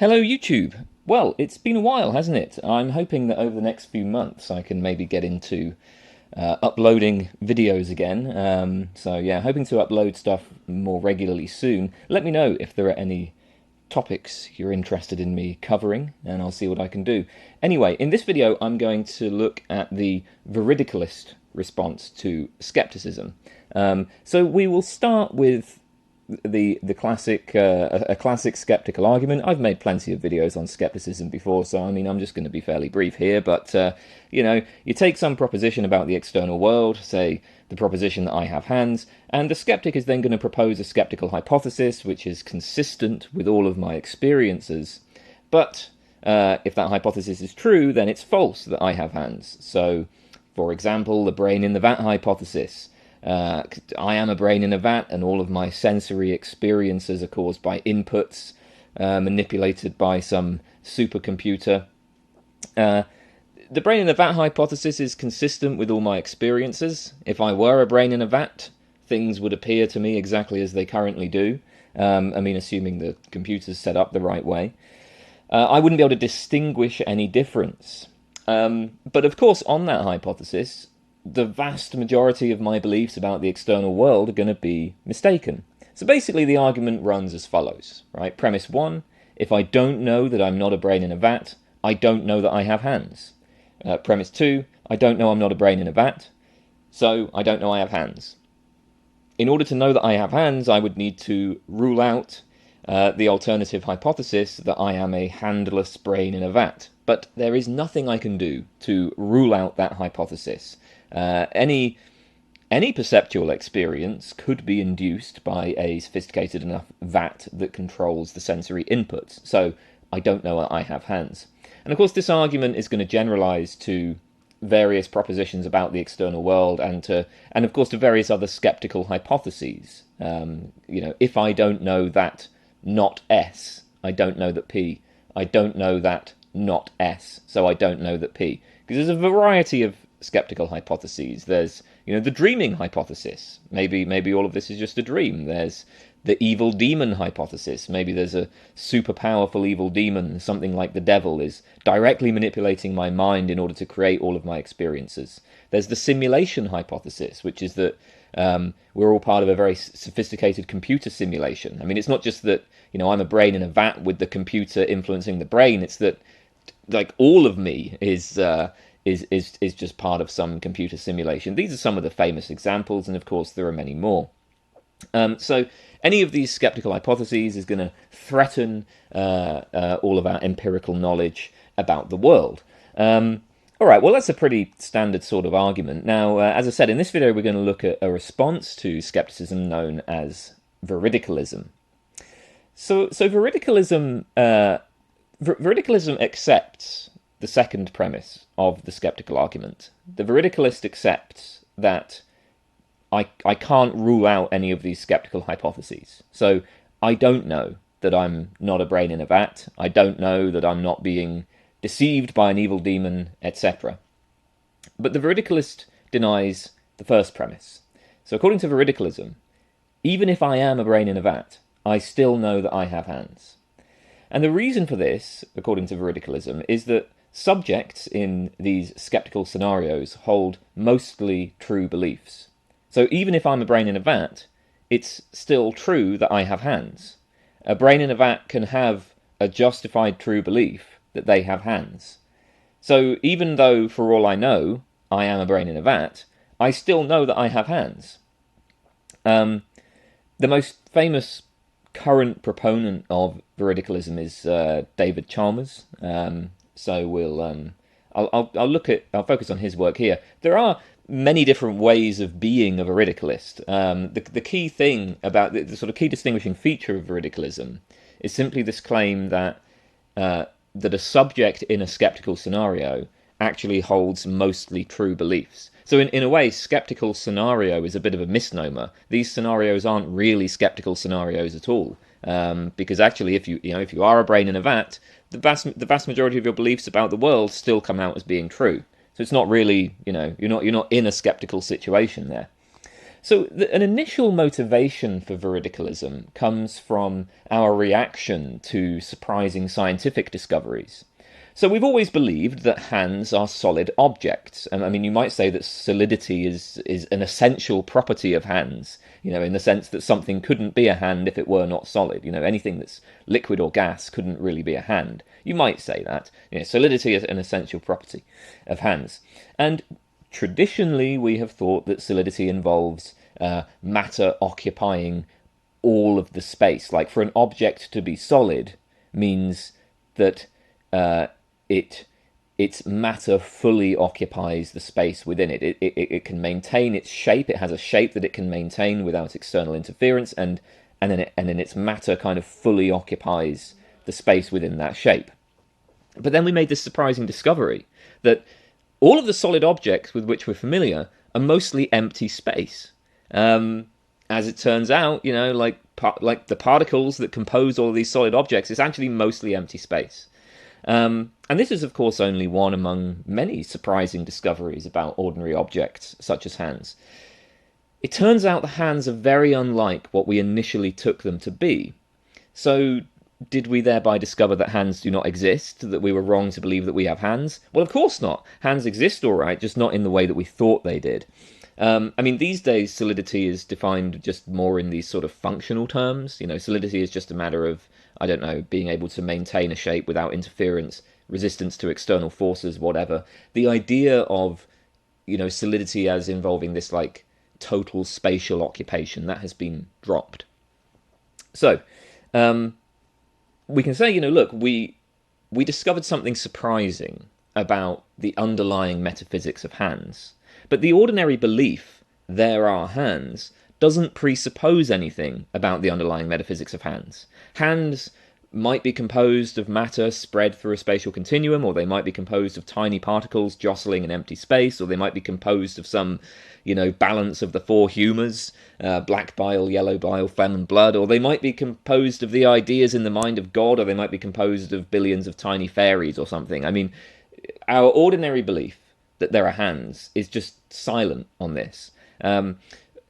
Hello YouTube! Well, it's been a while, hasn't it? I'm hoping that over the next few months I can maybe get into uploading videos again. So yeah, hoping to upload stuff more regularly soon. Let me know if there are any topics you're interested in me covering, and I'll see what I can do. Anyway, in this video I'm going to look at the Veridicalist response to skepticism. So we will start with the classic a classic skeptical argument. I've made plenty of videos on skepticism before, so I mean I'm just going to be fairly brief here, but you take some proposition about the external world, say the proposition that I have hands, and the skeptic is then going to propose a skeptical hypothesis which is consistent with all of my experiences. But if that hypothesis is true, then it's false that I have hands. So for example, the brain in the vat hypothesis. I am a brain in a vat, and all of my sensory experiences are caused by inputs manipulated by some supercomputer. The brain in a vat hypothesis is consistent with all my experiences. If I were a brain in a vat, things would appear to me exactly as they currently do. I mean, assuming the computer's set up the right way. I wouldn't be able to distinguish any difference. But of course, on that hypothesis, the vast majority of my beliefs about the external world are going to be mistaken. So basically the argument runs as follows, right? Premise one, if I don't know that I'm not a brain in a vat, I don't know that I have hands. Premise two, I don't know I'm not a brain in a vat, so I don't know I have hands. In order to know that I have hands, I would need to rule out the alternative hypothesis that I am a handless brain in a vat. But there is nothing I can do to rule out that hypothesis. Any perceptual experience could be induced by a sophisticated enough vat that controls the sensory inputs. So I don't know I have hands. And of course this argument is going to generalize to various propositions about the external world and of course to various other skeptical hypotheses. If I don't know that not S, I don't know that P. I don't know that not S, so I don't know that P. Because there's a variety of skeptical hypotheses. There's, the dreaming hypothesis. Maybe all of this is just a dream. There's the evil demon hypothesis. Maybe there's a super powerful evil demon, something like the devil, is directly manipulating my mind in order to create all of my experiences. There's the simulation hypothesis, which is that we're all part of a very sophisticated computer simulation. I mean, it's not just that, I'm a brain in a vat with the computer influencing the brain. It's that, like, all of me is just part of some computer simulation. These are some of the famous examples, and of course there are many more. So any of these skeptical hypotheses is going to threaten all of our empirical knowledge about the world. All right, well, that's a pretty standard sort of argument. Now, as I said, in this video we're going to look at a response to skepticism known as Veridicalism. So Veridicalism accepts the second premise of the skeptical argument. The Veridicalist accepts that I can't rule out any of these skeptical hypotheses. So I don't know that I'm not a brain in a vat. I don't know that I'm not being deceived by an evil demon, etc. But the Veridicalist denies the first premise. So according to Veridicalism, even if I am a brain in a vat, I still know that I have hands. And the reason for this, according to Veridicalism, is that subjects in these skeptical scenarios hold mostly true beliefs. So even if I'm a brain in a vat, it's still true that I have hands. A brain in a vat can have a justified true belief that they have hands. So even though, for all I know, I am a brain in a vat, I still know that I have hands. The most famous current proponent of Veridicalism is David Chalmers. So I'll focus on his work here. There are many different ways of being a Veridicalist. The key thing about the sort of key distinguishing feature of Veridicalism is simply this claim that a subject in a skeptical scenario actually holds mostly true beliefs. So in a way, skeptical scenario is a bit of a misnomer. These scenarios aren't really skeptical scenarios at all, because actually, if you are a brain in a vat, the vast majority of your beliefs about the world still come out as being true. So it's not really, you're not in a skeptical situation there. So an initial motivation for veridicalism comes from our reaction to surprising scientific discoveries. So we've always believed that hands are solid objects, and I mean you might say that solidity is an essential property of hands. In the sense that something couldn't be a hand if it were not solid. Anything that's liquid or gas couldn't really be a hand. You might say that. Solidity is an essential property of hands, and traditionally we have thought that solidity involves matter occupying all of the space. Like for an object to be solid means that its matter fully occupies the space within it. It can maintain its shape. It has a shape that it can maintain without external interference, and then its matter kind of fully occupies the space within that shape. But then we made this surprising discovery that all of the solid objects with which we're familiar are mostly empty space. As it turns out, like the particles that compose all of these solid objects, it's actually mostly empty space. And this is, of course, only one among many surprising discoveries about ordinary objects, such as hands. It turns out the hands are very unlike what we initially took them to be. So, did we thereby discover that hands do not exist, that we were wrong to believe that we have hands? Well, of course not. Hands exist all right, just not in the way that we thought they did. These days, solidity is defined just more in these sort of functional terms. Solidity is just a matter of, I don't know, being able to maintain a shape without interference, resistance to external forces, whatever. The idea of, solidity as involving this, like, total spatial occupation, that has been dropped. So, we can say, look, we discovered something surprising about the underlying metaphysics of hands. But the ordinary belief, there are hands, doesn't presuppose anything about the underlying metaphysics of hands. Hands might be composed of matter spread through a spatial continuum, or they might be composed of tiny particles jostling an empty space, or they might be composed of some, balance of the four humours, black bile, yellow bile, phlegm and blood, or they might be composed of the ideas in the mind of God, or they might be composed of billions of tiny fairies or something. Our ordinary belief that there are hands is just silent on this. And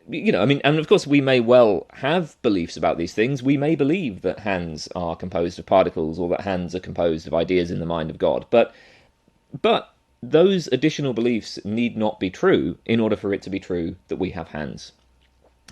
of course we may well have beliefs about these things. We may believe that hands are composed of particles, or that hands are composed of ideas in the mind of God. But those additional beliefs need not be true in order for it to be true that we have hands.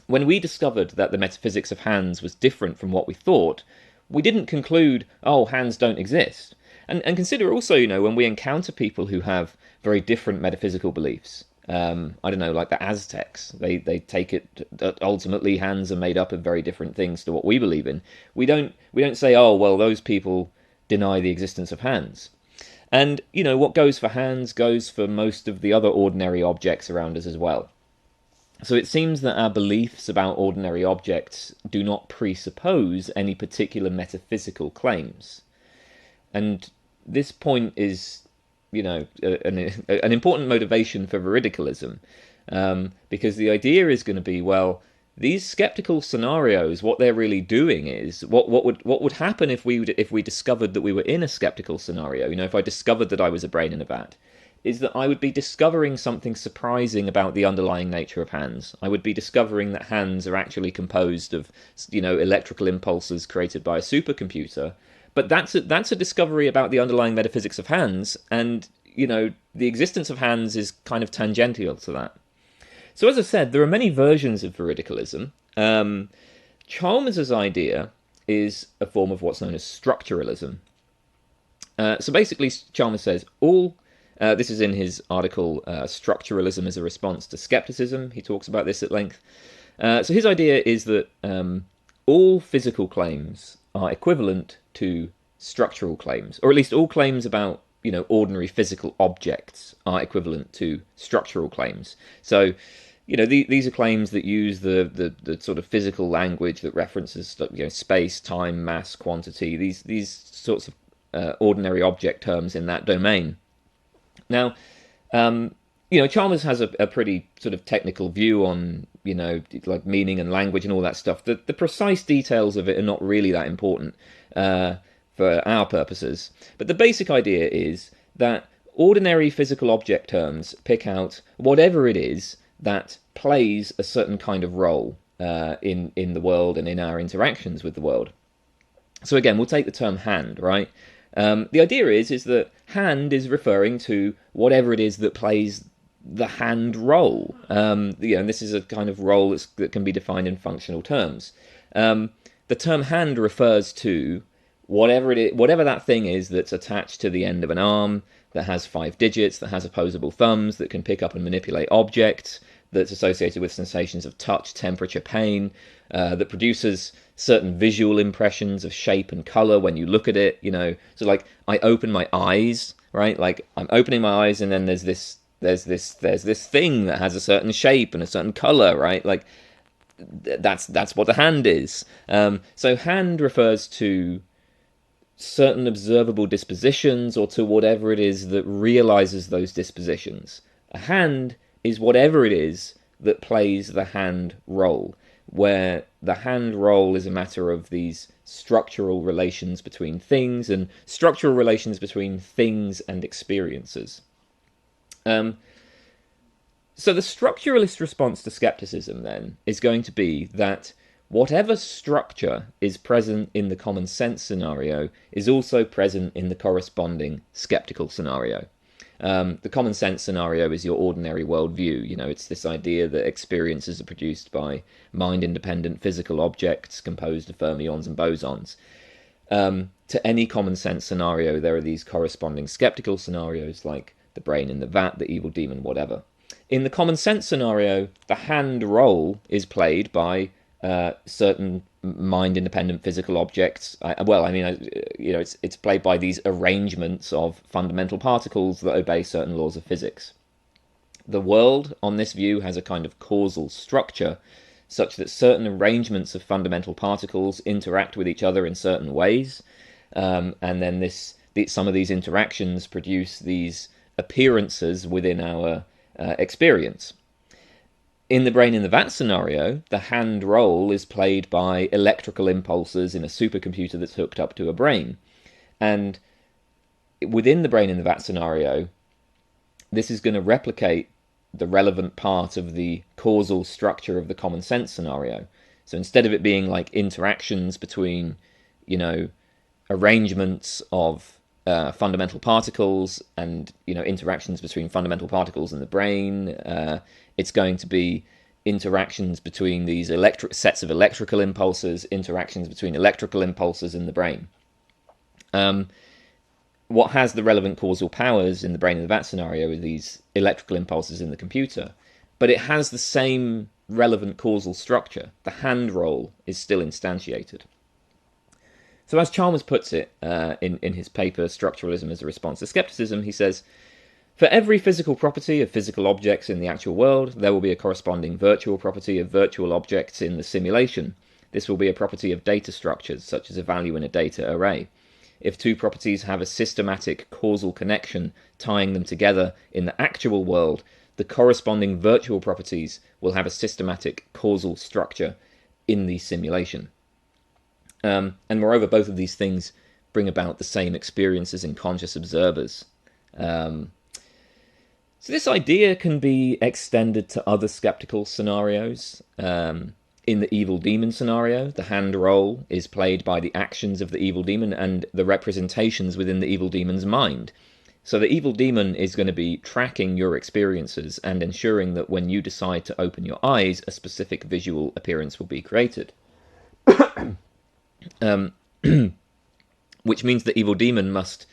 When we discovered that the metaphysics of hands was different from what we thought, we didn't conclude, oh, hands don't exist. And consider also, when we encounter people who have very different metaphysical beliefs, I don't know, like the Aztecs, they take it that ultimately hands are made up of very different things to what we believe in. We don't say, oh, well, those people deny the existence of hands. And, what goes for hands goes for most of the other ordinary objects around us as well. So it seems that our beliefs about ordinary objects do not presuppose any particular metaphysical claims. And this point is, an important motivation for veridicalism, because the idea is going to be, well, these skeptical scenarios, what they're really doing is, what would happen if we discovered that we were in a skeptical scenario? If I discovered that I was a brain in a vat, is that I would be discovering something surprising about the underlying nature of hands. I would be discovering that hands are actually composed of, electrical impulses created by a supercomputer. But that's a discovery about the underlying metaphysics of hands, and, the existence of hands is kind of tangential to that. So as I said, there are many versions of veridicalism. Chalmers's idea is a form of what's known as structuralism. So basically, Chalmers says this is in his article, Structuralism as a Response to Skepticism. He talks about this at length. So his idea is that all physical claims are equivalent to structural claims, or at least all claims about, ordinary physical objects are equivalent to structural claims. So, these are claims that use the sort of physical language that references, space, time, mass, quantity, these sorts of ordinary object terms in that domain. Now, Chalmers has a pretty sort of technical view on, like meaning and language and all that stuff. The precise details of it are not really that important for our purposes. But the basic idea is that ordinary physical object terms pick out whatever it is that plays a certain kind of role in the world and in our interactions with the world. So again, we'll take the term hand, right? The idea is that hand is referring to whatever it is that plays the hand role. And this is a kind of role that can be defined in functional terms. The term hand refers to whatever that thing is that's attached to the end of an arm, that has 5 digits, that has opposable thumbs, that can pick up and manipulate objects, that's associated with sensations of touch, temperature, pain, that produces certain visual impressions of shape and color when you look at it. So like I open my eyes, right? Like I'm opening my eyes, and then there's this thing that has a certain shape and a certain color, right? Like that's what the hand is. So hand refers to certain observable dispositions, or to whatever it is that realizes those dispositions. A hand is whatever it is that plays the hand role, where the hand role is a matter of these structural relations between things and structural relations between things and experiences. So the structuralist response to skepticism then is going to be that whatever structure is present in the common sense scenario is also present in the corresponding skeptical scenario. The common sense scenario is your ordinary worldview. It's this idea that experiences are produced by mind-independent physical objects composed of fermions and bosons. To any common sense scenario, there are these corresponding skeptical scenarios, like the brain in the vat, the evil demon, whatever. In the common sense scenario, the hand role is played by certain mind-independent physical objects. It's played by these arrangements of fundamental particles that obey certain laws of physics. The world, on this view, has a kind of causal structure, such that certain arrangements of fundamental particles interact with each other in certain ways, and then some of these interactions produce these appearances within our experience. In the brain in the vat scenario, the hand role is played by electrical impulses in a supercomputer that's hooked up to a brain. And within the brain in the vat scenario, this is going to replicate the relevant part of the causal structure of the common sense scenario. So instead of it being like interactions between, arrangements of fundamental particles and, interactions between fundamental particles in the brain, it's going to be interactions between these sets of electrical impulses, interactions between electrical impulses in the brain. What has the relevant causal powers in the brain in the vat scenario are these electrical impulses in the computer, but it has the same relevant causal structure. The hand role is still instantiated. So as Chalmers puts it in his paper, Structuralism as a Response to Skepticism, he says, for every physical property of physical objects in the actual world, there will be a corresponding virtual property of virtual objects in the simulation. This will be a property of data structures, such as a value in a data array. If two properties have a systematic causal connection tying them together in the actual world, the corresponding virtual properties will have a systematic causal structure in the simulation. And moreover, both of these things bring about the same experiences in conscious observers. So this idea can be extended to other skeptical scenarios. In the evil demon scenario, the hand role is played by the actions of the evil demon and the representations within the evil demon's mind. So the evil demon is going to be tracking your experiences and ensuring that when you decide to open your eyes, a specific visual appearance will be created. Which means the evil demon must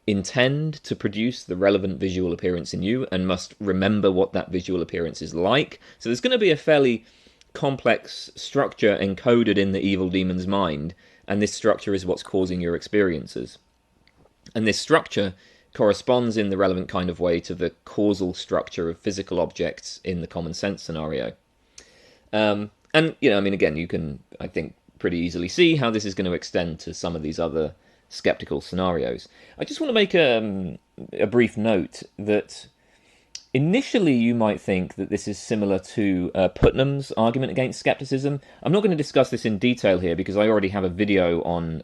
intend to produce the relevant visual appearance in you and must remember what that visual appearance is like. So there's going to be a fairly complex structure encoded in the evil demon's mind, and this structure is what's causing your experiences. And this structure corresponds in the relevant kind of way to the causal structure of physical objects in the common sense scenario. And, again, you can, I think, pretty easily see how this is going to extend to some of these other skeptical scenarios. I just want to make a brief note that initially you might think that this is similar to Putnam's argument against skepticism. I'm not going to discuss this in detail here because I already have a video on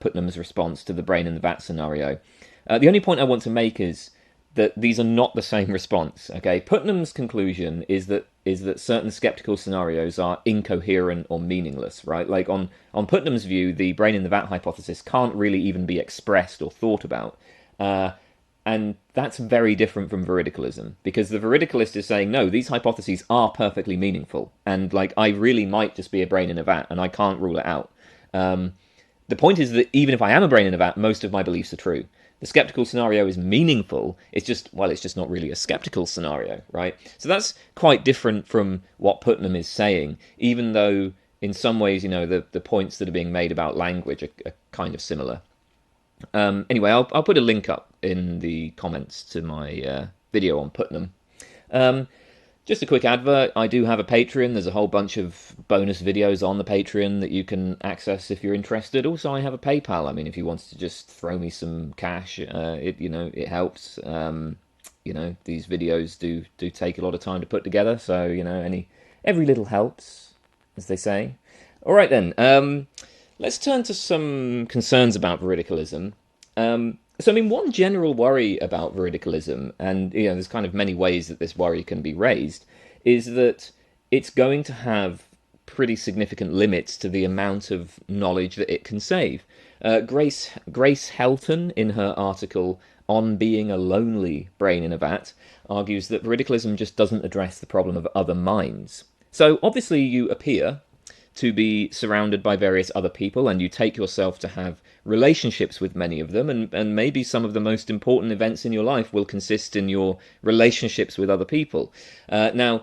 Putnam's response to the brain in the vat scenario. The only point I want to make is that these are not the same response. Okay, Putnam's conclusion is that is that certain skeptical scenarios are incoherent or meaningless, right? Like on Putnam's view, the brain in the vat hypothesis can't really even be expressed or thought about. And that's very different from veridicalism, because the veridicalist is saying, no, these hypotheses are perfectly meaningful. And like, I really might just be a brain in a vat and I can't rule it out. The point is that even if I am a brain in a vat, most of my beliefs are true. The skeptical scenario is meaningful. It's just, well, it's just not really a skeptical scenario, right? So that's quite different from what Putnam is saying, even though in some ways, the points that are being made about language are kind of similar. Anyway, I'll put a link up in the comments to my video on Putnam. Just a quick advert, I do have a Patreon. There's a whole bunch of bonus videos on the Patreon that you can access if you're interested. Also, I have a PayPal. I mean, if you wanted to just throw me some cash, it helps. These videos do take a lot of time to put together, so, every little helps, as they say. All right, then. Let's turn to some concerns about veridicalism. So, I mean, one general worry about veridicalism, and there's kind of many ways that this worry can be raised, is that it's going to have pretty significant limits to the amount of knowledge that it can save. Grace Helton, in her article on being a lonely brain in a vat, argues that veridicalism just doesn't address the problem of other minds. So, obviously, you appear to be surrounded by various other people, and you take yourself to have relationships with many of them, and maybe some of the most important events in your life will consist in your relationships with other people. Now,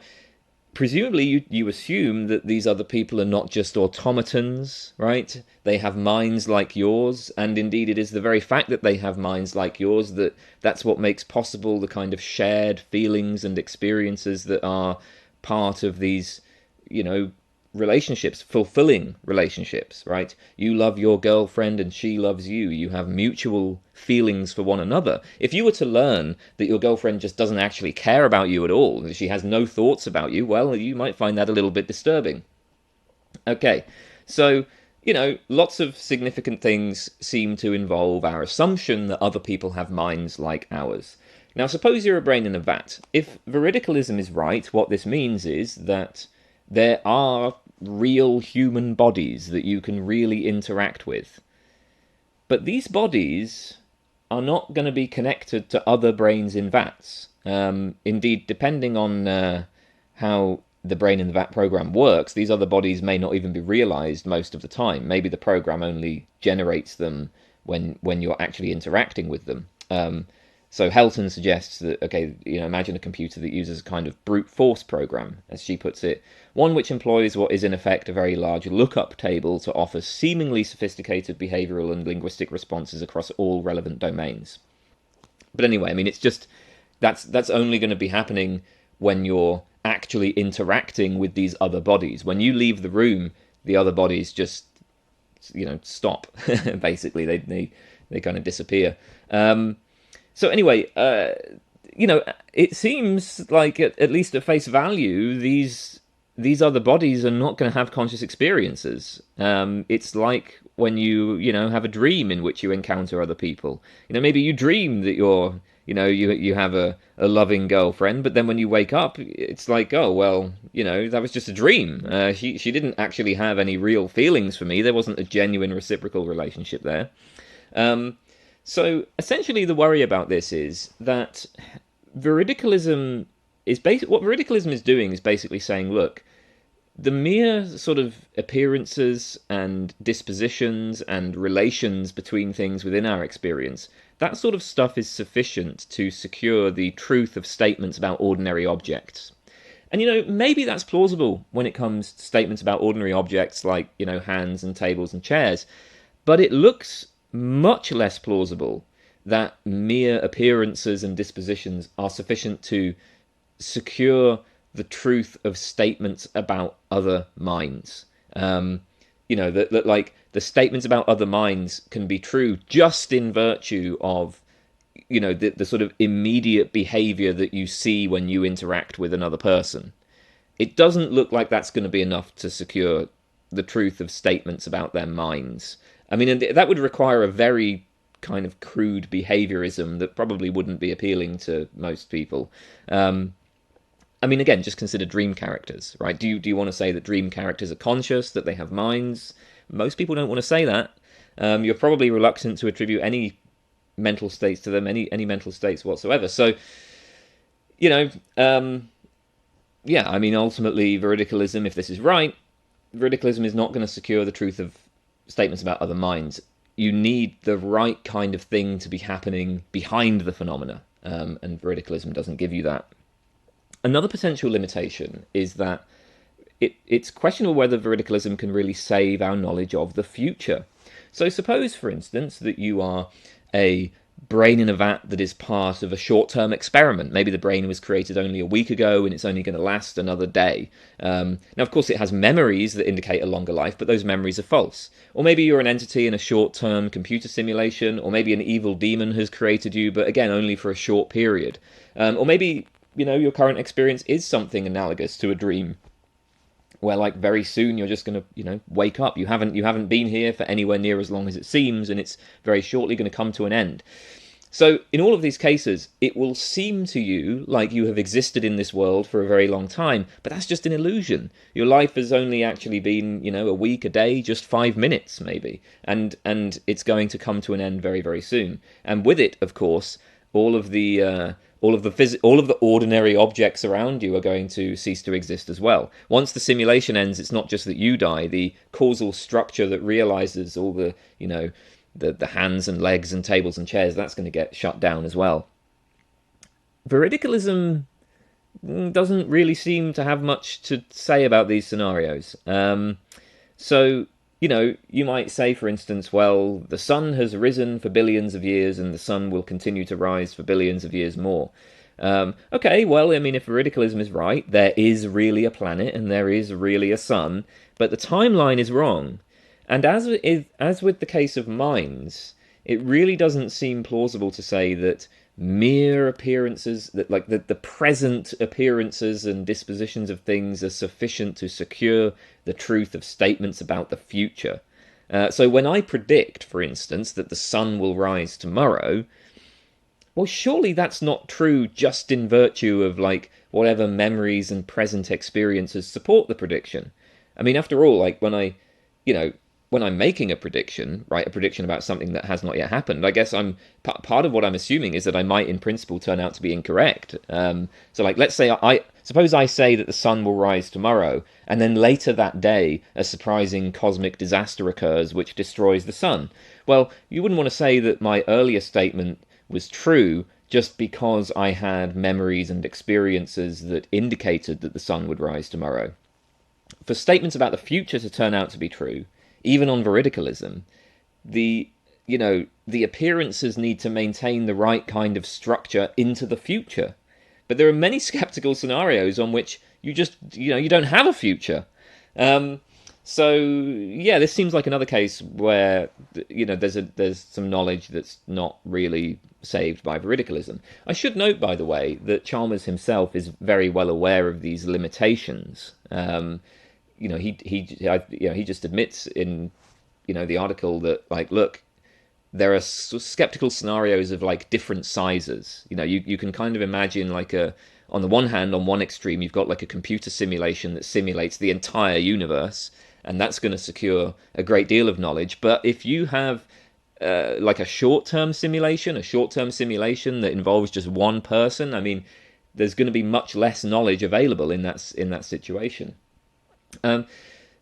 presumably you assume that these other people are not just automatons, right? They have minds like yours, and indeed it is the very fact that they have minds like yours that's what makes possible the kind of shared feelings and experiences that are part of these, relationships, fulfilling relationships, right? You love your girlfriend and she loves you. You have mutual feelings for one another. If you were to learn that your girlfriend just doesn't actually care about you at all, that she has no thoughts about you, well, you might find that a little bit disturbing. Okay, so, lots of significant things seem to involve our assumption that other people have minds like ours. Now, suppose you're a brain in a vat. If veridicalism is right, what this means is that there are real human bodies that you can really interact with. But these bodies are not going to be connected to other brains in vats. Indeed, depending on how the brain in the vat program works, these other bodies may not even be realized most of the time. Maybe the program only generates them when you're actually interacting with them. So Helton suggests that, imagine a computer that uses a kind of brute force program, as she puts it, one which employs what is in effect a very large lookup table to offer seemingly sophisticated behavioral and linguistic responses across all relevant domains. But anyway, I mean, it's just, that's only going to be happening when you're actually interacting with these other bodies. When you leave the room, the other bodies just, stop, basically. They kind of disappear. So anyway, it seems like at least at face value, these other bodies are not going to have conscious experiences. It's like when you have a dream in which you encounter other people. Maybe you dream that you have a loving girlfriend, but then when you wake up, it's like, oh well, that was just a dream. She didn't actually have any real feelings for me. There wasn't a genuine reciprocal relationship there. So essentially the worry about this is that veridicalism is what veridicalism is doing is basically saying, look, the mere sort of appearances and dispositions and relations between things within our experience, that sort of stuff is sufficient to secure the truth of statements about ordinary objects. And, maybe that's plausible when it comes to statements about ordinary objects like, hands and tables and chairs, but it looks much less plausible that mere appearances and dispositions are sufficient to secure the truth of statements about other minds. That like the statements about other minds can be true just in virtue of the sort of immediate behavior that you see when you interact with another person. It doesn't look like that's going to be enough to secure the truth of statements about their minds. I mean, and that would require a very kind of crude behaviorism that probably wouldn't be appealing to most people. And I mean, again, just consider dream characters, right? Do you want to say that dream characters are conscious, that they have minds? Most people don't want to say that. You're probably reluctant to attribute any mental states to them, any mental states whatsoever. So, you know, yeah, I mean, ultimately, veridicalism, if this is right, veridicalism is not going to secure the truth of statements about other minds. You need the right kind of thing to be happening behind the phenomena, and veridicalism doesn't give you that. Another potential limitation is that it's questionable whether veridicalism can really save our knowledge of the future. So suppose, for instance, that you are a brain in a vat that is part of a short-term experiment. Maybe the brain was created only a week ago and it's only going to last another day. Now, of course, it has memories that indicate a longer life, but those memories are false. Or maybe you're an entity in a short-term computer simulation, or maybe an evil demon has created you, but again, only for a short period. Or maybe, your current experience is something analogous to a dream, where like very soon you're just going to wake up. You haven't been here for anywhere near as long as it seems, and it's very shortly going to come to an end. So in all of these cases, it will seem to you like you have existed in this world for a very long time, but that's just an illusion. Your life has only actually been a week, a day, just 5 minutes maybe, and it's going to come to an end very, very soon. And with it, of course, all of the ordinary objects around you are going to cease to exist as well. Once the simulation ends, it's not just that you die. The causal structure that realizes all the hands and legs and tables and chairs, that's going to get shut down as well. Veridicalism doesn't really seem to have much to say about these scenarios. So you might say, for instance, well, the sun has risen for billions of years and the sun will continue to rise for billions of years more. Okay, well, I mean, if veridicalism is right, there is really a planet and there is really a sun, but the timeline is wrong. And as with the case of minds, it really doesn't seem plausible to say that mere appearances, that like the present appearances and dispositions of things are sufficient to secure the truth of statements about the future. So when I predict, for instance, that the sun will rise tomorrow, well, surely that's not true just in virtue of like whatever memories and present experiences support the prediction. I mean, after all, like when I'm making a prediction, right, a prediction about something that has not yet happened, I guess part of what I'm assuming is that I might in principle turn out to be incorrect. So like, let's say suppose I say that the sun will rise tomorrow, and then later that day a surprising cosmic disaster occurs which destroys the sun. Well, you wouldn't want to say that my earlier statement was true just because I had memories and experiences that indicated that the sun would rise tomorrow. For statements about the future to turn out to be true, even on veridicalism, the appearances need to maintain the right kind of structure into the future. But there are many skeptical scenarios on which you just, you don't have a future. So yeah, this seems like another case where there's some knowledge that's not really saved by veridicalism. I should note, by the way, that Chalmers himself is very well aware of these limitations. He just admits in the article that, like, look, there are skeptical scenarios of like different sizes. You can kind of imagine like on the one hand, on one extreme, you've got like a computer simulation that simulates the entire universe, and that's going to secure a great deal of knowledge. But if you have like a short-term simulation that involves just one person, I mean, there's going to be much less knowledge available in that situation.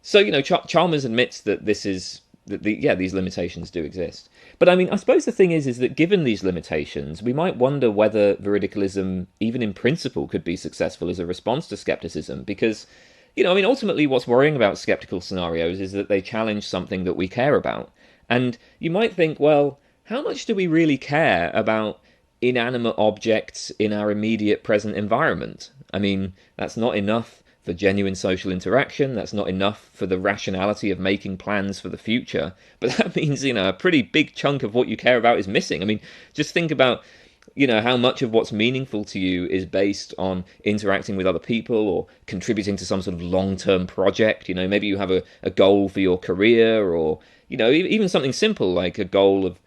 So Chalmers admits that these limitations do exist. But I mean, I suppose the thing is that given these limitations, we might wonder whether veridicalism, even in principle, could be successful as a response to skepticism. Because, ultimately what's worrying about skeptical scenarios is that they challenge something that we care about. And you might think, well, how much do we really care about inanimate objects in our immediate present environment? I mean, that's not enough for genuine social interaction. That's not enough for the rationality of making plans for the future. But that means, a pretty big chunk of what you care about is missing. I mean, just think about, how much of what's meaningful to you is based on interacting with other people or contributing to some sort of long-term project. Maybe you have a goal for your career, or, even something simple like a goal of,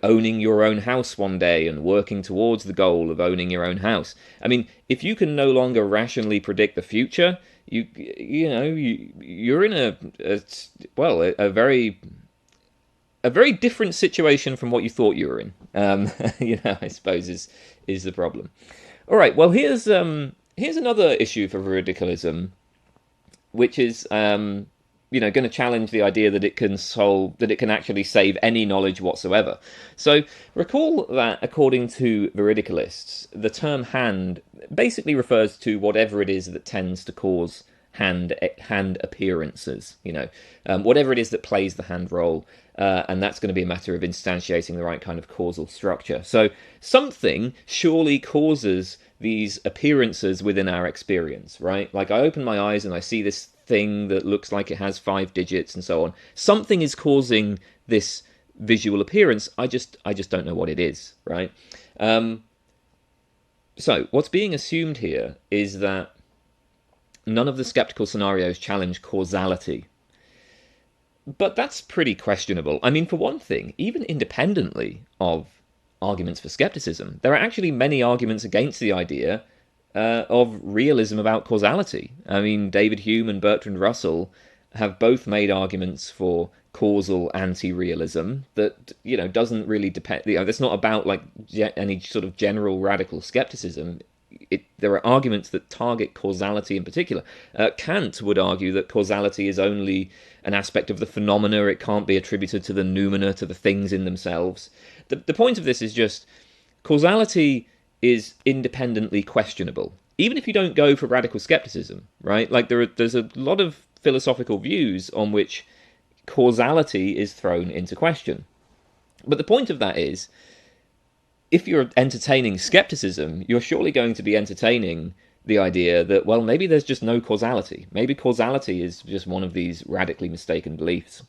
owning your own house one day and working towards the goal of owning your own house. I mean, if you can no longer rationally predict the future, you're in a very different situation from what you thought you were in. I suppose is the problem. All right. Well, here's another issue for veridicalism, which is going to challenge the idea that it can actually save any knowledge whatsoever. So recall that according to veridicalists, the term hand basically refers to whatever it is that tends to cause hand appearances. Whatever it is that plays the hand role. And that's going to be a matter of instantiating the right kind of causal structure. So something surely causes these appearances within our experience, right? Like I open my eyes and I see this thing that looks like it has 5 digits and so on. Something is causing this visual appearance. I just don't know what it is, right? So what's being assumed here is that none of the skeptical scenarios challenge causality. But that's pretty questionable. I mean, for one thing, even independently of arguments for skepticism, there are actually many arguments against the idea of realism about causality. I mean, David Hume and Bertrand Russell have both made arguments for causal anti-realism that, doesn't really depend. It's not about like any sort of general radical skepticism. There are arguments that target causality in particular. Kant would argue that causality is only an aspect of the phenomena. It can't be attributed to the noumena, to the things in themselves. The point of this is just causality is independently questionable, even if you don't go for radical skepticism, right? Like there's a lot of philosophical views on which causality is thrown into question. But the point of that is, if you're entertaining skepticism, you're surely going to be entertaining the idea that, well, maybe there's just no causality. Maybe causality is just one of these radically mistaken beliefs.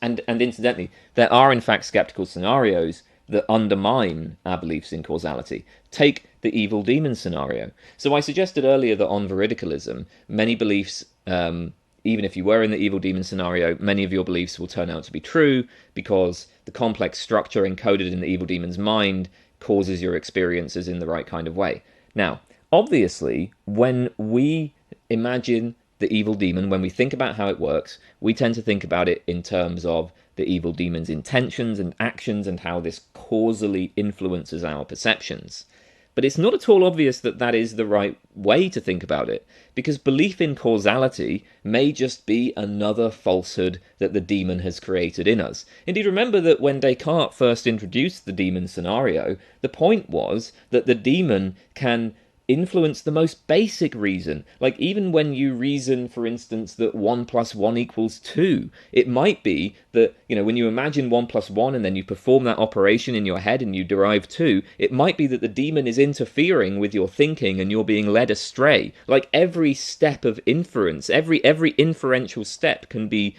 And incidentally, there are in fact skeptical scenarios that undermine our beliefs in causality. Take the evil demon scenario. So I suggested earlier that on veridicalism, many beliefs, even if you were in the evil demon scenario, many of your beliefs will turn out to be true because the complex structure encoded in the evil demon's mind causes your experiences in the right kind of way. Now, obviously, when we imagine the evil demon, when we think about how it works, we tend to think about it in terms of the evil demon's intentions and actions and how this causally influences our perceptions. But it's not at all obvious that that is the right way to think about it, because belief in causality may just be another falsehood that the demon has created in us. Indeed, remember that when Descartes first introduced the demon scenario, the point was that the demon can influence the most basic reason. Like even when you reason, for instance, that 1 + 1 = 2, it might be that, when you imagine 1 + 1 and then you perform that operation in your head and you derive 2, it might be that the demon is interfering with your thinking and you're being led astray. Like every step of inference, every inferential step can be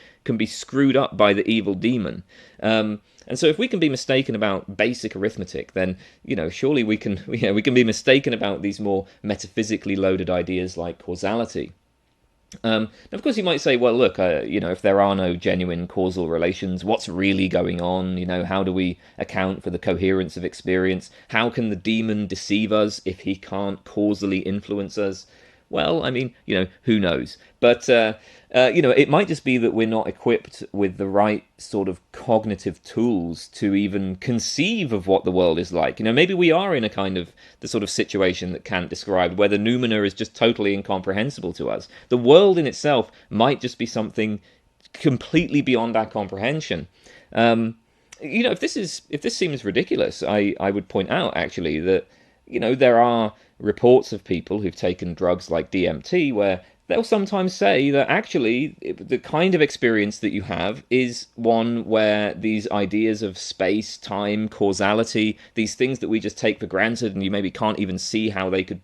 screwed up by the evil demon. And so if we can be mistaken about basic arithmetic, then, surely we can be mistaken about these more metaphysically loaded ideas like causality. Of course, you might say, well, look, if there are no genuine causal relations, what's really going on? How do we account for the coherence of experience? How can the demon deceive us if he can't causally influence us? Well, I mean, who knows? But, it might just be that we're not equipped with the right sort of cognitive tools to even conceive of what the world is like. Maybe we are in a kind of the sort of situation that Kant described, where the noumena is just totally incomprehensible to us. The world in itself might just be something completely beyond our comprehension. If this seems ridiculous, I would point out, actually, that, there are reports of people who've taken drugs like DMT where they'll sometimes say that actually the kind of experience that you have is one where these ideas of space, time, causality, these things that we just take for granted and you maybe can't even see how they could,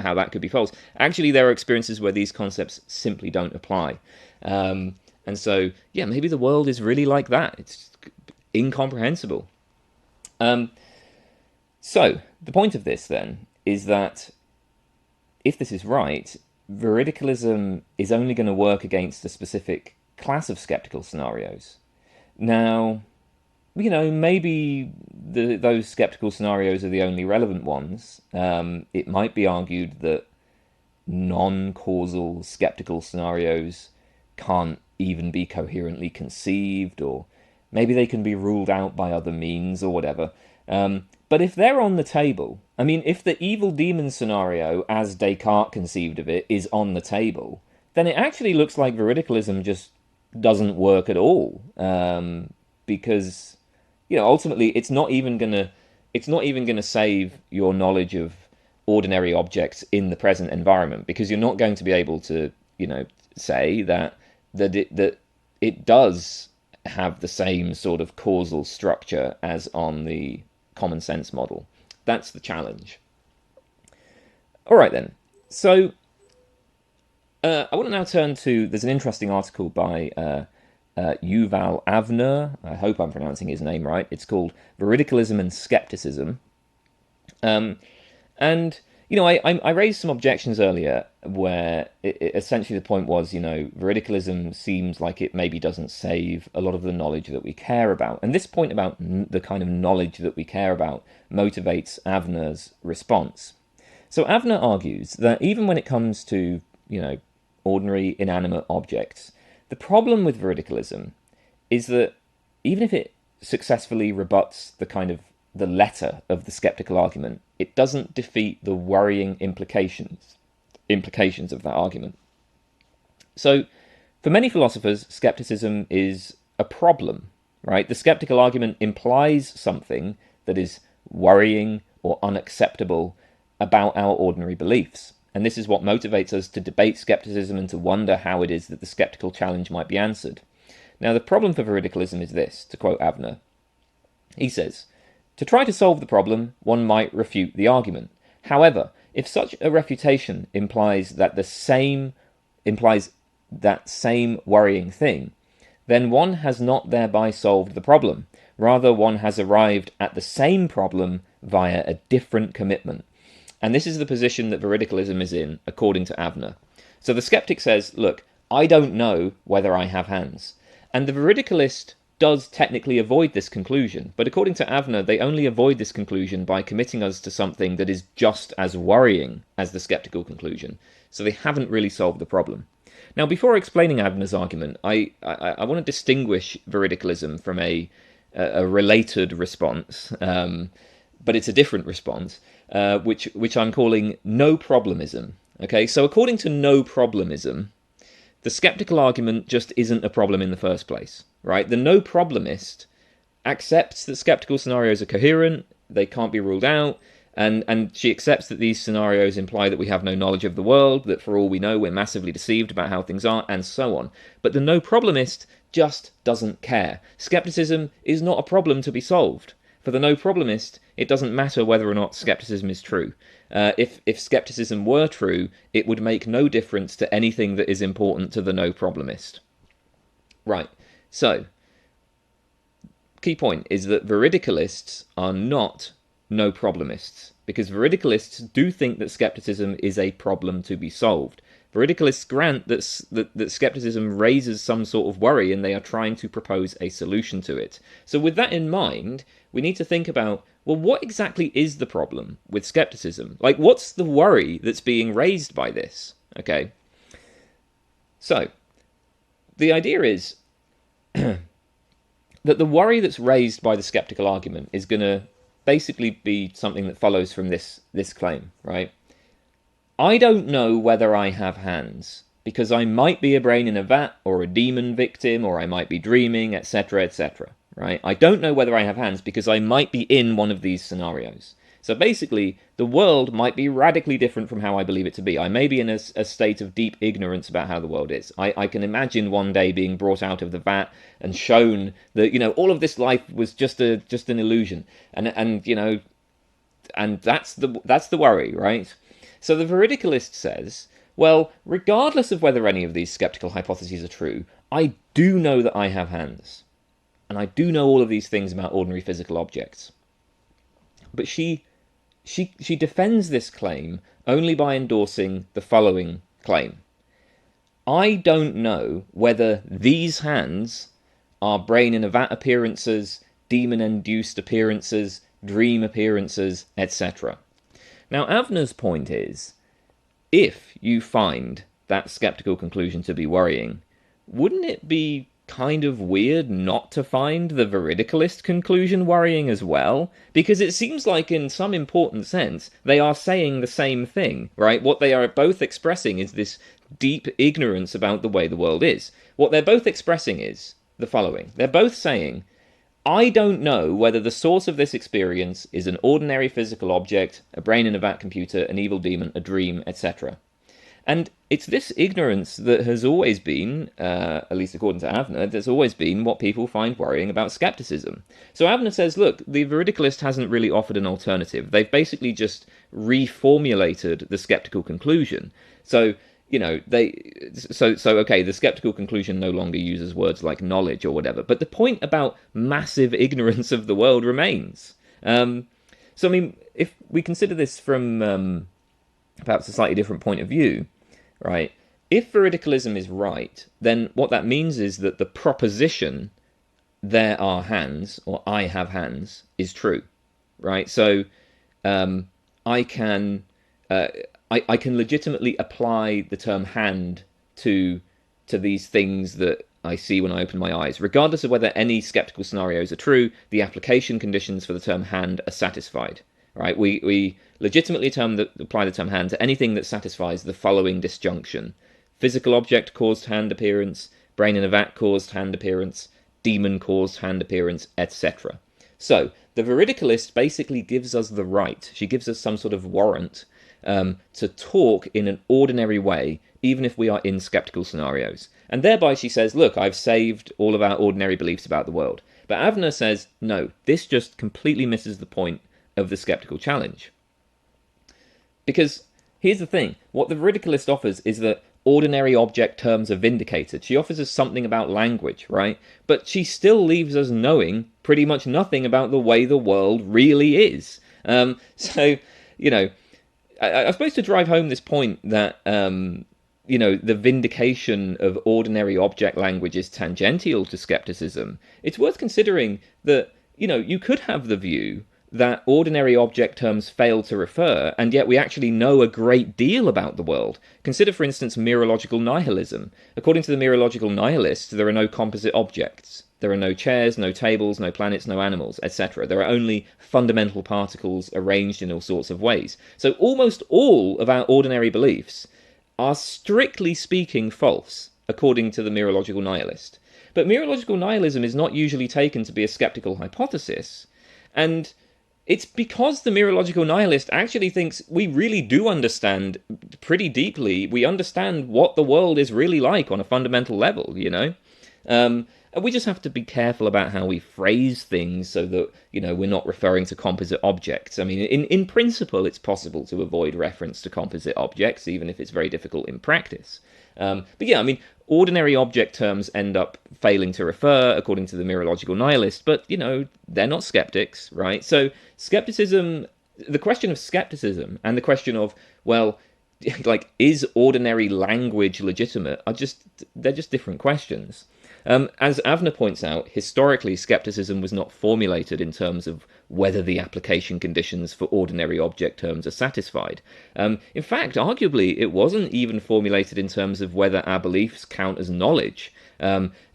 how that could be false. Actually, there are experiences where these concepts simply don't apply. And so, maybe the world is really like that. It's incomprehensible. So, the point of this, then, is that if this is right, veridicalism is only going to work against a specific class of skeptical scenarios. Now, maybe those skeptical scenarios are the only relevant ones. It might be argued that non-causal skeptical scenarios can't even be coherently conceived, or maybe they can be ruled out by other means or whatever. But if they're on the table, I mean, if the evil demon scenario, as Descartes conceived of it, is on the table, then it actually looks like veridicalism just doesn't work at all, because ultimately it's not even gonna save your knowledge of ordinary objects in the present environment, because you're not going to be able to say that it does have the same sort of causal structure as on the common sense model. That's the challenge. All right then. So I want to now turn to. There's an interesting article by Yuval Avner. I hope I'm pronouncing his name right. It's called "Veridicalism and Skepticism," and I raised some objections earlier where essentially the point was, veridicalism seems like it maybe doesn't save a lot of the knowledge that we care about. And this point about the kind of knowledge that we care about motivates Avner's response. So Avner argues that even when it comes to, ordinary inanimate objects, the problem with veridicalism is that even if it successfully rebuts the letter of the skeptical argument, it doesn't defeat the worrying implications of that argument. So, for many philosophers, skepticism is a problem, right? The skeptical argument implies something that is worrying or unacceptable about our ordinary beliefs. And this is what motivates us to debate skepticism and to wonder how it is that the skeptical challenge might be answered. Now, the problem for veridicalism is this, to quote Avner. He says, "To try to solve the problem, one might refute the argument. However, if such a refutation implies that same worrying thing, then one has not thereby solved the problem. Rather, one has arrived at the same problem via a different commitment." And this is the position that veridicalism is in, according to Avner. So the skeptic says, look, I don't know whether I have hands. And the veridicalist does technically avoid this conclusion, but according to Avner, they only avoid this conclusion by committing us to something that is just as worrying as the skeptical conclusion. So they haven't really solved the problem. Now, before explaining Avner's argument, I want to distinguish veridicalism from a related response, but it's a different response, which I'm calling no-problemism. Okay, so according to no-problemism, the skeptical argument just isn't a problem in the first place, right? The no-problemist accepts that skeptical scenarios are coherent, they can't be ruled out, and she accepts that these scenarios imply that we have no knowledge of the world, that for all we know we're massively deceived about how things are, and so on. But the no-problemist just doesn't care. Skepticism is not a problem to be solved. For the no-problemist, it doesn't matter whether or not skepticism is true. If skepticism were true, it would make no difference to anything that is important to the no-problemist. Right, so, key point is that veridicalists are not no-problemists, because veridicalists do think that skepticism is a problem to be solved. Veridicalists grant that skepticism raises some sort of worry, and they are trying to propose a solution to it. So with that in mind, we need to think about, well, what exactly is the problem with skepticism? Like, what's the worry that's being raised by this? Okay. So, the idea is that the worry that's raised by the skeptical argument is going to basically be something that follows from this claim, right? I don't know whether I have hands, because I might be a brain in a vat, or a demon victim, or I might be dreaming, etc., etc., right? I don't know whether I have hands because I might be in one of these scenarios. So basically, the world might be radically different from how I believe it to be. I may be in a state of deep ignorance about how the world is. I can imagine one day being brought out of the vat and shown that, all of this life was just an illusion. And that's the worry, right? So the veridicalist says, well, regardless of whether any of these skeptical hypotheses are true, I do know that I have hands. And I do know all of these things about ordinary physical objects. But she defends this claim only by endorsing the following claim. I don't know whether these hands are brain in a vat appearances, demon-induced appearances, dream appearances, etc. Now, Avner's point is, if you find that skeptical conclusion to be worrying, wouldn't it be kind of weird not to find the veridicalist conclusion worrying as well? Because it seems like, in some important sense, they are saying the same thing, right? What they are both expressing is this deep ignorance about the way the world is. What they're both expressing is the following. They're both saying, I don't know whether the source of this experience is an ordinary physical object, a brain in a vat computer, an evil demon, a dream, etc. And it's this ignorance that has always been, at least according to Avner, that's always been what people find worrying about skepticism. So Avner says, look, the veridicalist hasn't really offered an alternative. They've basically just reformulated the skeptical conclusion. So, you know, okay, the skeptical conclusion no longer uses words like knowledge or whatever, but the point about massive ignorance of the world remains. So, I mean, if we consider this from perhaps a slightly different point of view, right? If veridicalism is right, then what that means is that the proposition "there are hands" or "I have hands" is true, right? So I can legitimately apply the term "hand" to these things that I see when I open my eyes, regardless of whether any skeptical scenarios are true. The application conditions for the term "hand" are satisfied. Right, we legitimately apply the term hand to anything that satisfies the following disjunction: physical object caused hand appearance, brain in a vat caused hand appearance, demon caused hand appearance, etc. So the veridicalist basically gives us the right, she gives us some sort of warrant to talk in an ordinary way, even if we are in skeptical scenarios. And thereby she says, look, I've saved all of our ordinary beliefs about the world. But Avner says, no, this just completely misses the point of the skeptical challenge. Because here's the thing, what the veridicalist offers is that ordinary object terms are vindicated. She offers us something about language, right? But she still leaves us knowing pretty much nothing about the way the world really is. So, you know, I suppose to drive home this point that, you know, the vindication of ordinary object language is tangential to skepticism, it's worth considering that, you know, you could have the view that ordinary object terms fail to refer, and yet we actually know a great deal about the world. Consider, for instance, mereological nihilism. According to the mereological nihilists, there are no composite objects. There are no chairs, no tables, no planets, no animals, etc. There are only fundamental particles arranged in all sorts of ways. So almost all of our ordinary beliefs are strictly speaking false, according to the mereological nihilist. But mereological nihilism is not usually taken to be a skeptical hypothesis, and it's because the mereological nihilist actually thinks we really do understand pretty deeply. We understand what the world is really like on a fundamental level, you know? And we just have to be careful about how we phrase things so that, you know, we're not referring to composite objects. I mean, in principle, it's possible to avoid reference to composite objects, even if it's very difficult in practice. But yeah, I mean, ordinary object terms end up failing to refer, according to the mereological nihilist, but, you know, they're not skeptics, right? So skepticism, the question of skepticism and the question of, well, like, is ordinary language legitimate, they're just different questions. As Avner points out, historically, skepticism was not formulated in terms of whether the application conditions for ordinary object terms are satisfied. In fact, arguably, it wasn't even formulated in terms of whether our beliefs count as knowledge.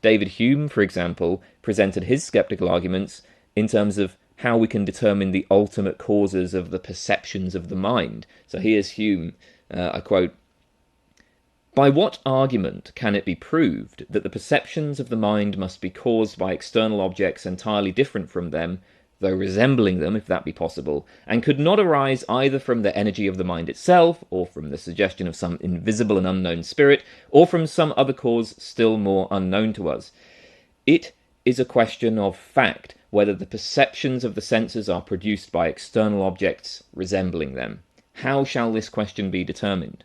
David Hume, for example, presented his skeptical arguments in terms of how we can determine the ultimate causes of the perceptions of the mind. So here's Hume, I quote, "By what argument can it be proved that the perceptions of the mind must be caused by external objects entirely different from them, though resembling them, if that be possible, and could not arise either from the energy of the mind itself, or from the suggestion of some invisible and unknown spirit, or from some other cause still more unknown to us? It is a question of fact, whether the perceptions of the senses are produced by external objects resembling them. How shall this question be determined?"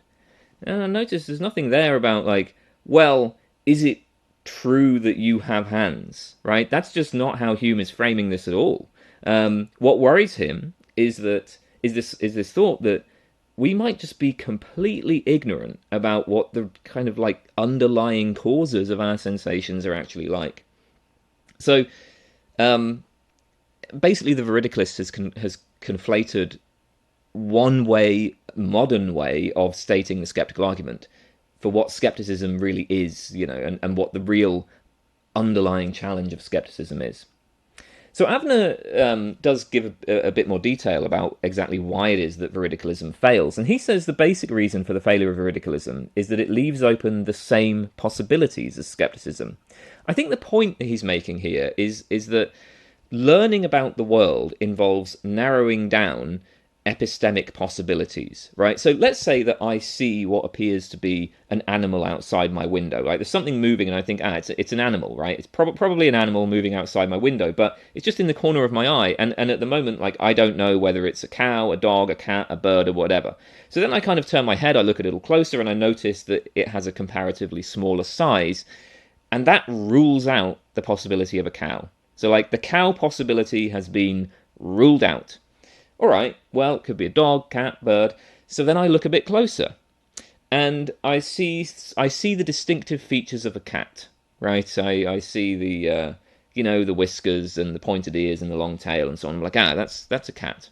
And notice there's nothing there about, like, well, is it true that you have hands, right? That's just not how Hume is framing this at all. What worries him is this thought that we might just be completely ignorant about what the kind of, like, underlying causes of our sensations are actually like. So, basically the Veridicalist has conflated one way, modern way of stating the skeptical argument for what skepticism really is, and what the real underlying challenge of skepticism is. So Avner does give a bit more detail about exactly why it is that veridicalism fails, and he says the basic reason for the failure of veridicalism is that it leaves open the same possibilities as skepticism. I think the point that he's making here is that learning about the world involves narrowing down epistemic possibilities, right? So let's say that I see what appears to be an animal outside my window. Like there's something moving, and I think, it's an animal, right? It's probably an animal moving outside my window, but it's just in the corner of my eye, and at the moment, like, I don't know whether it's a cow, a dog, a cat, a bird, or whatever. So then I kind of turn my head, I look a little closer, and I notice that it has a comparatively smaller size, and that rules out the possibility of a cow. So, like, the cow possibility has been ruled out. All right, well, it could be a dog, cat, bird. So then I look a bit closer, and I see the distinctive features of a cat, right? I see the whiskers and the pointed ears and the long tail and so on. I'm like, that's a cat.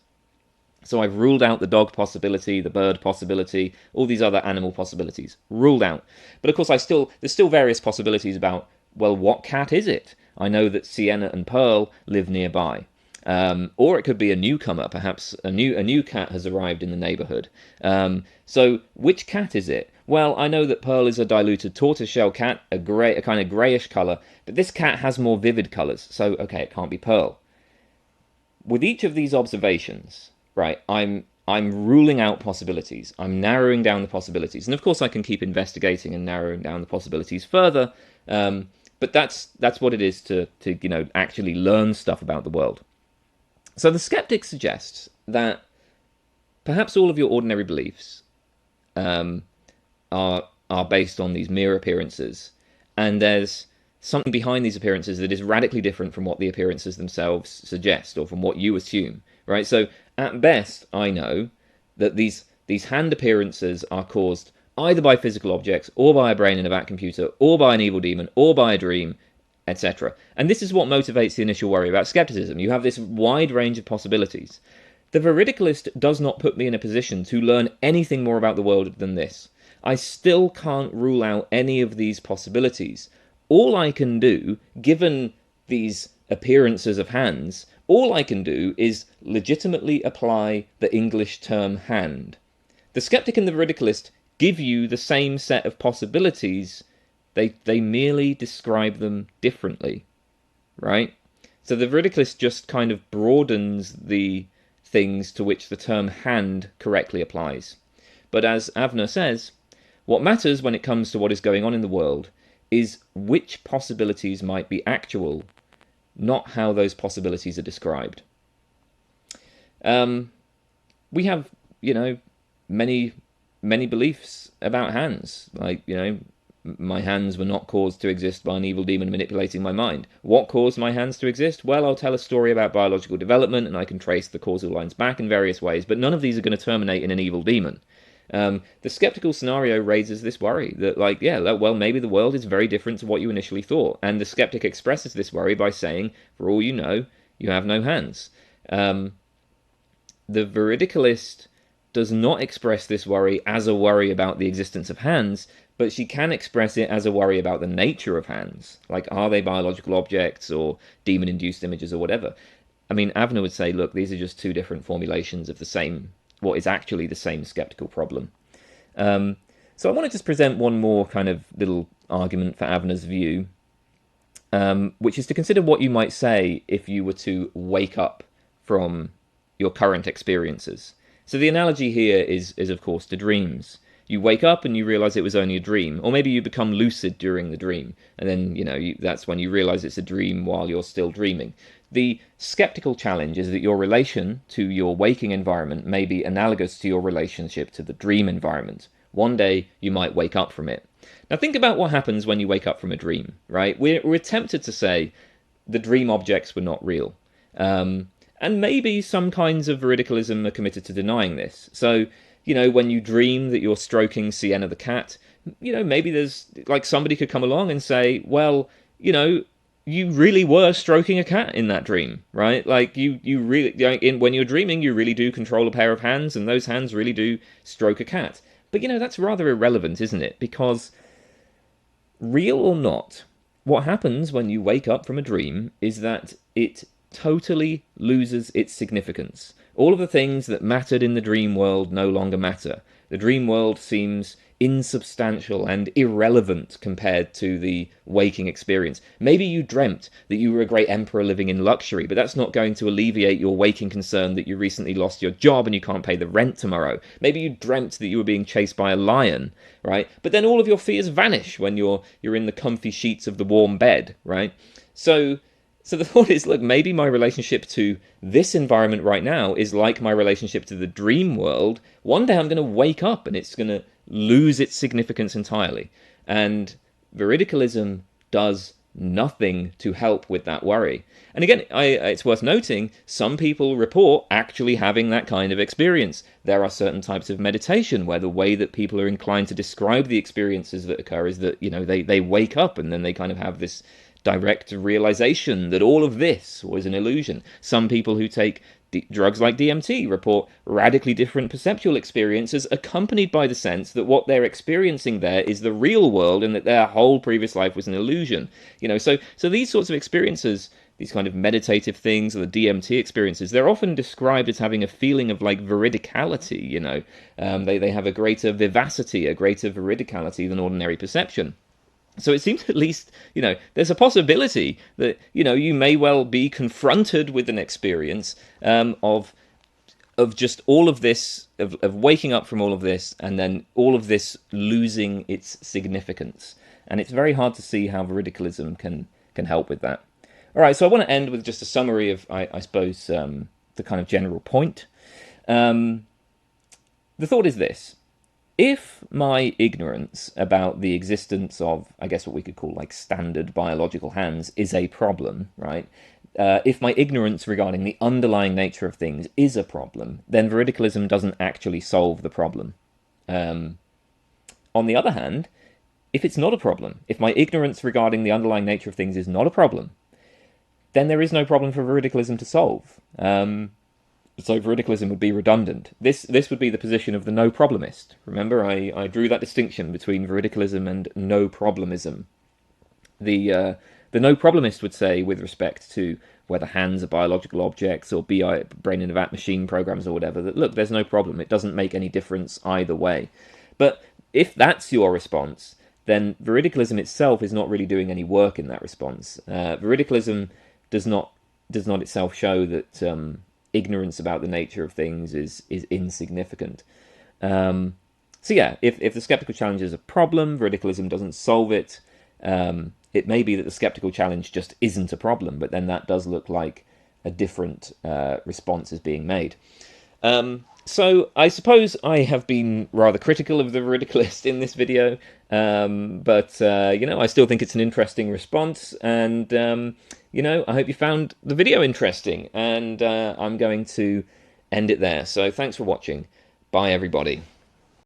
So I've ruled out the dog possibility, the bird possibility, all these other animal possibilities. Ruled out. But of course, there's still various possibilities about, well, what cat is it? I know that Sienna and Pearl live nearby. Or it could be a newcomer, perhaps a new cat has arrived in the neighbourhood. So which cat is it? Well, I know that Pearl is a diluted tortoiseshell cat, a kind of greyish colour, but this cat has more vivid colours, so okay, it can't be Pearl. With each of these observations, right, I'm ruling out possibilities. I'm narrowing down the possibilities, and of course I can keep investigating and narrowing down the possibilities further. But that's what it is to actually learn stuff about the world. So the skeptic suggests that perhaps all of your ordinary beliefs are based on these mere appearances, and there's something behind these appearances that is radically different from what the appearances themselves suggest, or from what you assume, right? So at best, I know that these hand appearances are caused either by physical objects, or by a brain in a vat computer, or by an evil demon, or by a dream, etc. And this is what motivates the initial worry about skepticism. You have this wide range of possibilities. The Veridicalist does not put me in a position to learn anything more about the world than this. I still can't rule out any of these possibilities. All I can do, given these appearances of hands, all I can do is legitimately apply the English term hand. The skeptic and the Veridicalist give you the same set of possibilities. They merely describe them differently, right? So the Veridicalist just kind of broadens the things to which the term hand correctly applies. But as Avner says, what matters when it comes to what is going on in the world is which possibilities might be actual, not how those possibilities are described. We have, many beliefs about hands, like, my hands were not caused to exist by an evil demon manipulating my mind. What caused my hands to exist? Well, I'll tell a story about biological development, and I can trace the causal lines back in various ways, but none of these are going to terminate in an evil demon. The skeptical scenario raises this worry that, well, maybe the world is very different to what you initially thought, and the skeptic expresses this worry by saying, for all you know, you have no hands. The Veridicalist does not express this worry as a worry about the existence of hands, but she can express it as a worry about the nature of hands. Like, are they biological objects or demon-induced images or whatever? I mean, Avner would say, look, these are just two different formulations of what is actually the same skeptical problem. So I want to just present one more kind of little argument for Avner's view, which is to consider what you might say if you were to wake up from your current experiences. So the analogy here is of course, to dreams. You wake up and you realize it was only a dream, or maybe you become lucid during the dream, and then that's when you realize it's a dream while you're still dreaming. The skeptical challenge is that your relation to your waking environment may be analogous to your relationship to the dream environment. One day you might wake up from it. Now think about what happens when you wake up from a dream, right? We're tempted to say the dream objects were not real. And maybe some kinds of veridicalism are committed to denying this. So, when you dream that you're stroking Sienna the cat, maybe there's, like, somebody could come along and say, well, you really were stroking a cat in that dream, right? Like you really, when you're dreaming, you really do control a pair of hands, and those hands really do stroke a cat. But that's rather irrelevant, isn't it? Because real or not, what happens when you wake up from a dream is that it totally loses its significance. All of the things that mattered in the dream world no longer matter. The dream world seems insubstantial and irrelevant compared to the waking experience. Maybe you dreamt that you were a great emperor living in luxury, but that's not going to alleviate your waking concern that you recently lost your job and you can't pay the rent tomorrow. Maybe you dreamt that you were being chased by a lion, right? But then all of your fears vanish when you're in the comfy sheets of the warm bed, right? So the thought is, look, maybe my relationship to this environment right now is like my relationship to the dream world. One day I'm going to wake up and it's going to lose its significance entirely. And Veridicalism does nothing to help with that worry. And again, it's worth noting, some people report actually having that kind of experience. There are certain types of meditation where the way that people are inclined to describe the experiences that occur is that, they wake up and then they kind of have this direct realization that all of this was an illusion. Some people who take drugs like DMT report radically different perceptual experiences accompanied by the sense that what they're experiencing there is the real world and that their whole previous life was an illusion. So these sorts of experiences, these kind of meditative things, or the DMT experiences, they're often described as having a feeling of like veridicality. They have a greater vivacity, a greater veridicality than ordinary perception. So it seems at least, there's a possibility that, you may well be confronted with an experience of just all of this, of waking up from all of this, and then all of this losing its significance. And it's very hard to see how Veridicalism can help with that. All right, so I want to end with just a summary of, I suppose, the kind of general point. The thought is this. If my ignorance about the existence of, I guess what we could call like standard biological hands is a problem, right? If my ignorance regarding the underlying nature of things is a problem, then Veridicalism doesn't actually solve the problem. On the other hand, if it's not a problem, if my ignorance regarding the underlying nature of things is not a problem, then there is no problem for Veridicalism to solve. So Veridicalism would be redundant. This would be the position of the no-problemist. Remember, I drew that distinction between Veridicalism and no-problemism. The no-problemist would say, with respect to whether hands are biological objects or brain-in-a-vat machine programs or whatever, that, look, there's no problem. It doesn't make any difference either way. But if that's your response, then Veridicalism itself is not really doing any work in that response. Veridicalism does not itself show that ignorance about the nature of things is insignificant. So yeah, if the skeptical challenge is a problem, Veridicalism doesn't solve it. It may be that the skeptical challenge just isn't a problem, but then that does look like a different response is being made. So I suppose I have been rather critical of the Veridicalist in this video, but I still think it's an interesting response, and I hope you found the video interesting, and I'm going to end it there. So thanks for watching. Bye, everybody.